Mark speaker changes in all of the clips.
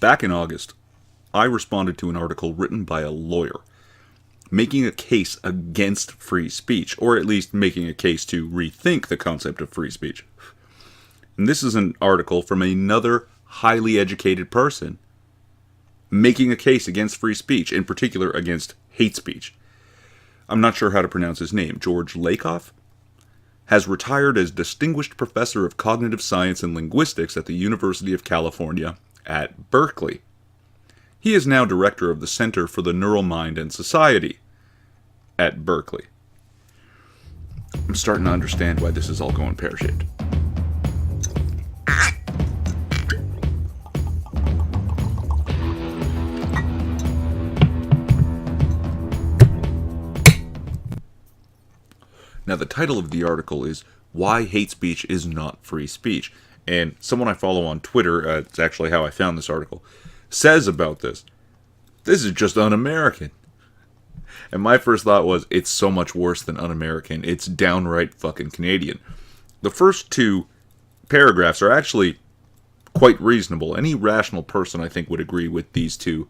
Speaker 1: Back in August, I responded to an article written by a lawyer making a case against free speech, or at least making a case to rethink the concept of free speech. And this is an article from another highly educated person making a case against free speech, in particular against hate speech. I'm not sure how to pronounce his name. George Lakoff has retired as Distinguished Professor of Cognitive Science and Linguistics at the University of California at Berkeley. He is now director of the Center for the Neural Mind and Society at Berkeley. I'm starting to understand why this is all going pear-shaped. Now, the title of the article is Why Hate Speech is Not Free Speech. And someone I follow on Twitter, it's actually how I found this article, says about this is just un-American. And my first thought was, it's so much worse than un-American. It's downright fucking Canadian. The first two paragraphs are actually quite reasonable. Any rational person, I think, would agree with these two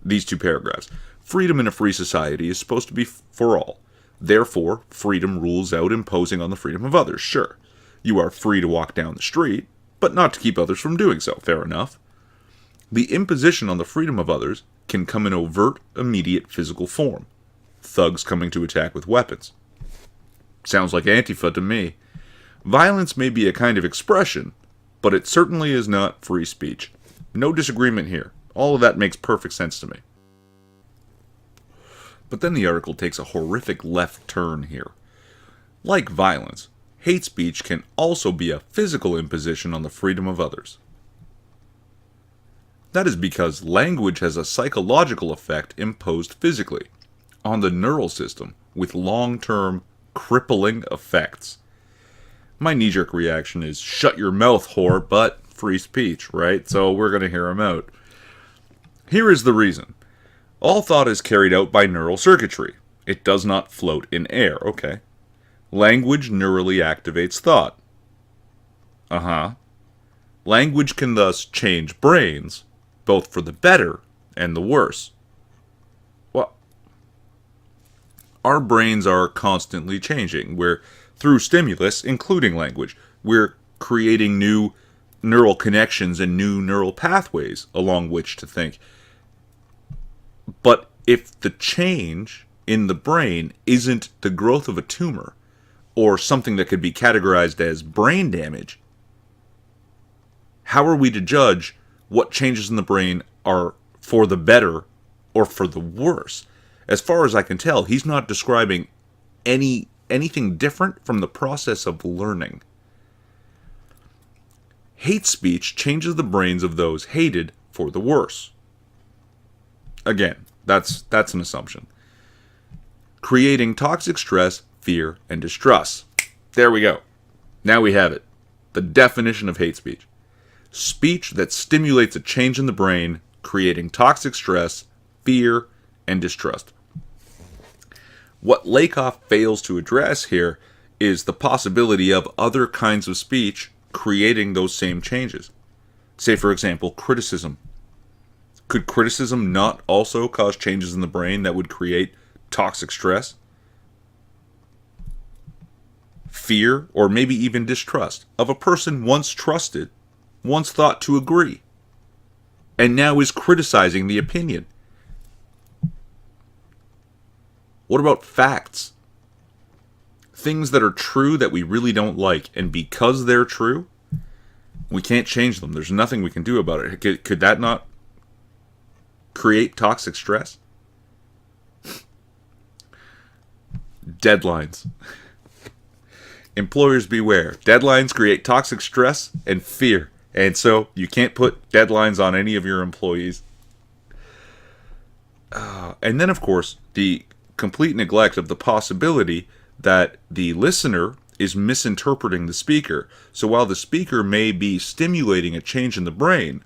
Speaker 1: paragraphs. Freedom in a free society is supposed to be for all. Therefore, freedom rules out imposing on the freedom of others. Sure, you are free to walk down the street, but not to keep others from doing so. Fair enough. The imposition on the freedom of others can come in overt, immediate physical form. Thugs coming to attack with weapons. Sounds like Antifa to me. Violence may be a kind of expression, but it certainly is not free speech. No disagreement here. All of that makes perfect sense to me. But then the article takes a horrific left turn here. Like violence, hate speech can also be a physical imposition on the freedom of others. That is because language has a psychological effect imposed physically on the neural system with long-term crippling effects. My knee-jerk reaction is, shut your mouth, whore, but free speech, right? So we're going to hear him out. Here is the reason. All thought is carried out by neural circuitry. It does not float in air, okay. Language neurally activates thought. Language can thus change brains, both for the better and the worse. Well, our brains are constantly changing. We're, through stimulus, including language, we're creating new neural connections and new neural pathways along which to think. But if the change in the brain isn't the growth of a tumor, or something that could be categorized as brain damage, how are we to judge what changes in the brain are for the better or for the worse? As far as I can tell, he's not describing anything different from the process of learning. Hate speech changes the brains of those hated for the worse. Again, that's an assumption. Creating toxic stress, fear, and distrust. There we go. Now we have it. The definition of hate speech. Speech that stimulates a change in the brain, creating toxic stress, fear, and distrust. What Lakoff fails to address here is the possibility of other kinds of speech creating those same changes. Say, for example, criticism. Could criticism not also cause changes in the brain that would create toxic stress, fear, or maybe even distrust of a person once trusted, once thought to agree, and now is criticizing the opinion? What about facts? Things that are true that we really don't like, and because they're true, we can't change them. There's nothing we can do about it. Could that not create toxic stress? Deadlines. Employers beware. Deadlines create toxic stress and fear. And so you can't put deadlines on any of your employees. And then, of course, the complete neglect of the possibility that the listener is misinterpreting the speaker. So while the speaker may be stimulating a change in the brain,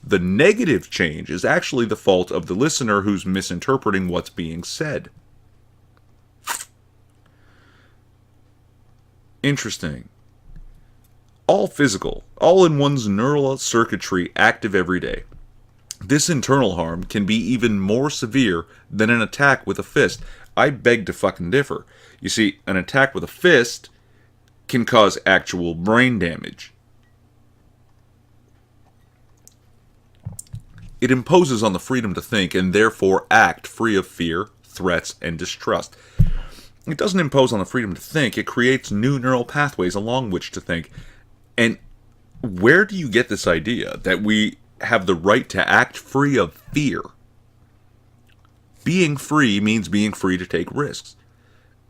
Speaker 1: the negative change is actually the fault of the listener who's misinterpreting what's being said. Interesting. All physical, all in one's neural circuitry active every day. This internal harm can be even more severe than an attack with a fist. I beg to fucking differ. You see, an attack with a fist can cause actual brain damage. It imposes on the freedom to think and therefore act free of fear, threats, and distrust. It doesn't impose on the freedom to think, it creates new neural pathways along which to think. And where do you get this idea that we have the right to act free of fear? Being free means being free to take risks.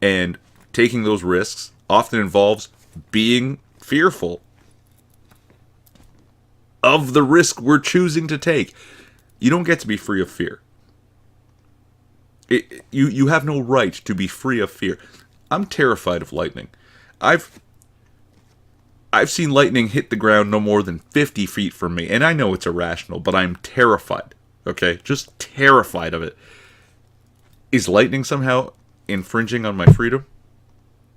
Speaker 1: And taking those risks often involves being fearful of the risk we're choosing to take. You don't get to be free of fear. You have no right to be free of fear. I'm terrified of lightning. I've seen lightning hit the ground no more than 50 feet from me, and I know it's irrational, but I'm terrified. Okay? Just terrified of it. Is lightning somehow infringing on my freedom?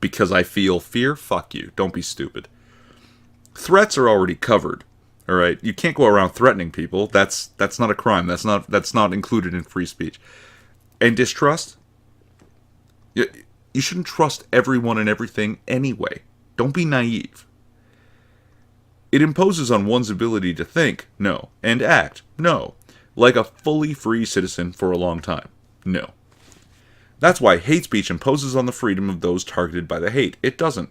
Speaker 1: Because I feel fear? Fuck you. Don't be stupid. Threats are already covered. All right, you can't go around threatening people. That's not a crime. That's not included in free speech. And distrust? You shouldn't trust everyone and everything anyway. Don't be naive. It imposes on one's ability to think, no, and act, no, like a fully free citizen for a long time, no. That's why hate speech imposes on the freedom of those targeted by the hate. It doesn't.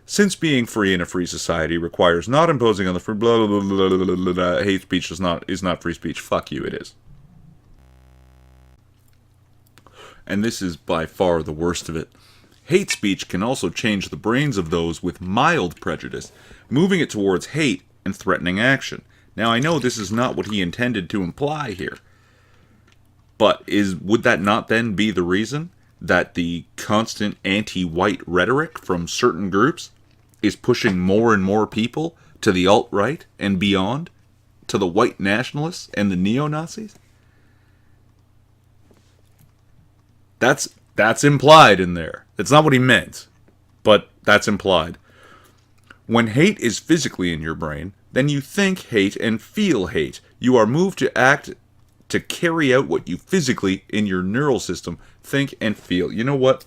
Speaker 1: Since being free in a free society requires not imposing on the free blah blah blah blah blah blah, hate speech is not free speech. Fuck you, it is. And this is by far the worst of it. Hate speech can also change the brains of those with mild prejudice, moving it towards hate and threatening action. Now I know this is not what he intended to imply here. But would that not then be the reason that the constant anti-white rhetoric from certain groups is pushing more and more people to the alt-right and beyond, to the white nationalists and the neo-Nazis? That's implied in there. It's not what he meant, but that's implied. When hate is physically in your brain, then you think hate and feel hate. You are moved to act to carry out what you physically, in your neural system, think and feel. You know what?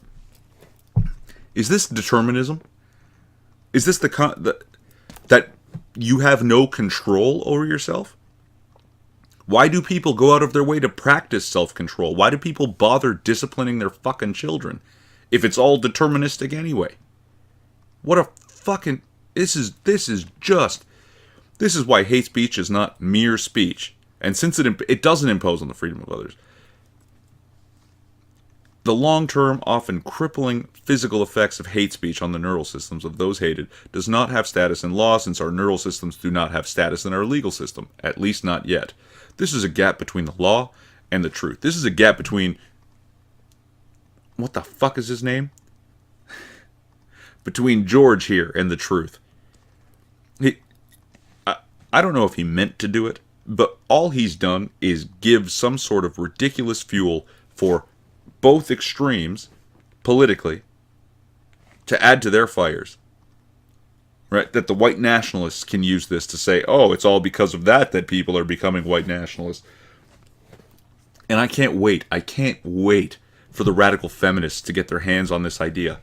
Speaker 1: Is this determinism? Is this that you have no control over yourself? Why do people go out of their way to practice self-control? Why do people bother disciplining their fucking children if it's all deterministic anyway? What a fucking... This is why hate speech is not mere speech. And since it doesn't impose on the freedom of others, the long-term, often crippling physical effects of hate speech on the neural systems of those hated does not have status in law, since our neural systems do not have status in our legal system, at least not yet. This is a gap between the law and the truth. This is a gap between... What the fuck is his name? Between George here and the truth. I don't know if he meant to do it, but all he's done is give some sort of ridiculous fuel for both extremes, politically, to add to their fires. Right? That the white nationalists can use this to say, oh, it's all because of that people are becoming white nationalists. And I can't wait for the radical feminists to get their hands on this idea.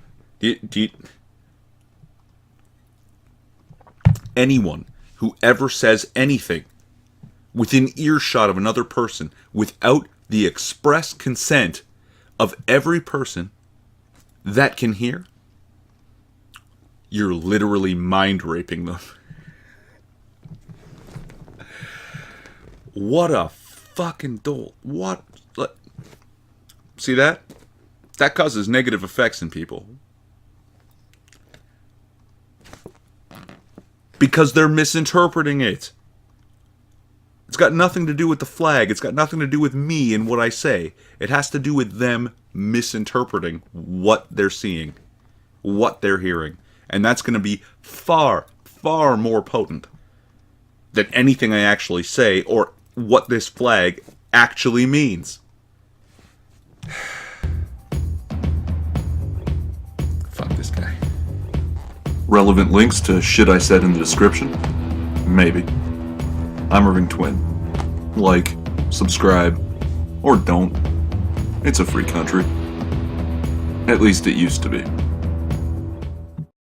Speaker 1: Anyone who ever says anything within earshot of another person without the express consent of every person that can hear, you're literally mind raping them. What a fucking dolt. What? See that? That causes negative effects in people. Because they're misinterpreting it. It's got nothing to do with the flag. It's got nothing to do with me and what I say. It has to do with them misinterpreting what they're seeing, what they're hearing. And that's going to be far, far more potent than anything I actually say or what this flag actually means. Fuck this guy. Relevant links to shit I said in the description? Maybe. I'm Irving Twin. Like,
Speaker 2: subscribe, or don't. It's a free country. At least it used to be.